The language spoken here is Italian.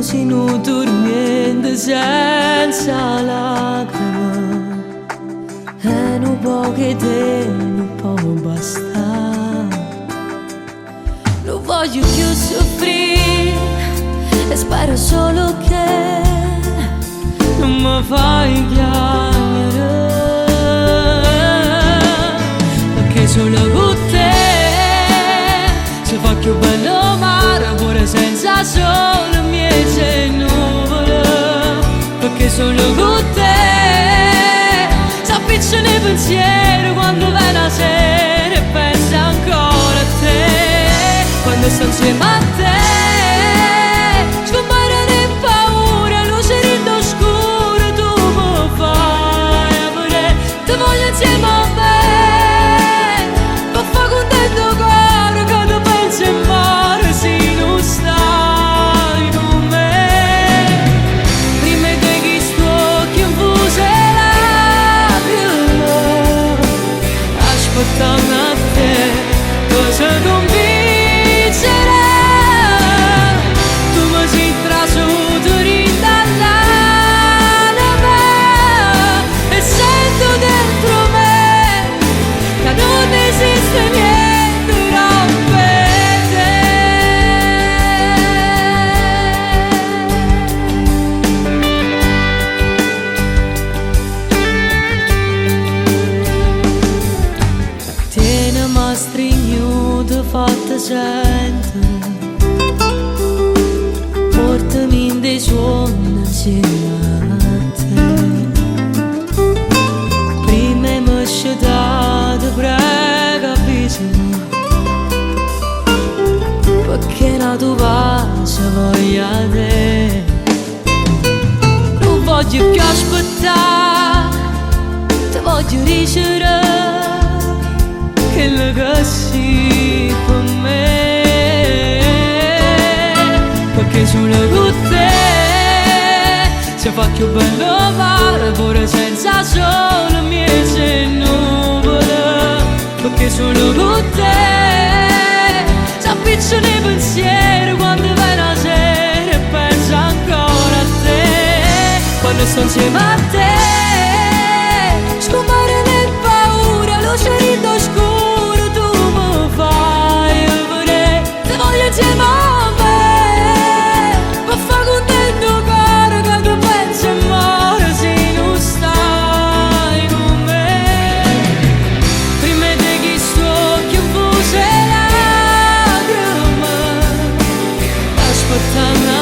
si non dormiente senza lacrime, e non può che te non può bastare. Non voglio più soffrire e spero solo che non mi fai chiamare, perché solo con te si fa più bello mare pure senza sole e miei nuvole, perché solo con te si appicciano i pensieri quando viene la sera e penso ancora a te. Quando sto insieme a te scompaiono in paura, luce rinda oscura, tu mi fai amore, ti voglio insieme a me, per far contento cuore che ti pensi in mare se non stai con me. Prima di che sto che infuse lacrime, aspettando a te cosa convincerà. Tu mi sei trasuto rindall'anima e sento dentro me che non esiste niente rompe te. Tiene ma stringnuto fatta sentire, portami in dei suoni insieme a te. Prima mi scedato prega bisogno, perché la tua pace voglia te. Non voglio più aspettare, ti voglio ricevere quello che sei per me, perché solo con te si fa più bello mare pure senza sole e miei nuvole, perché solo con te si appicciano i pensieri quando vai la sera e penso ancora a te. Quando sto insieme a te scompare nel paura, luce rinda oscura, tu mi fai amore, ti voglio insieme a me, per far contento cuore che tu pensi in mare se non stai con me. Prima di che sto che infuse lacrime, aspettando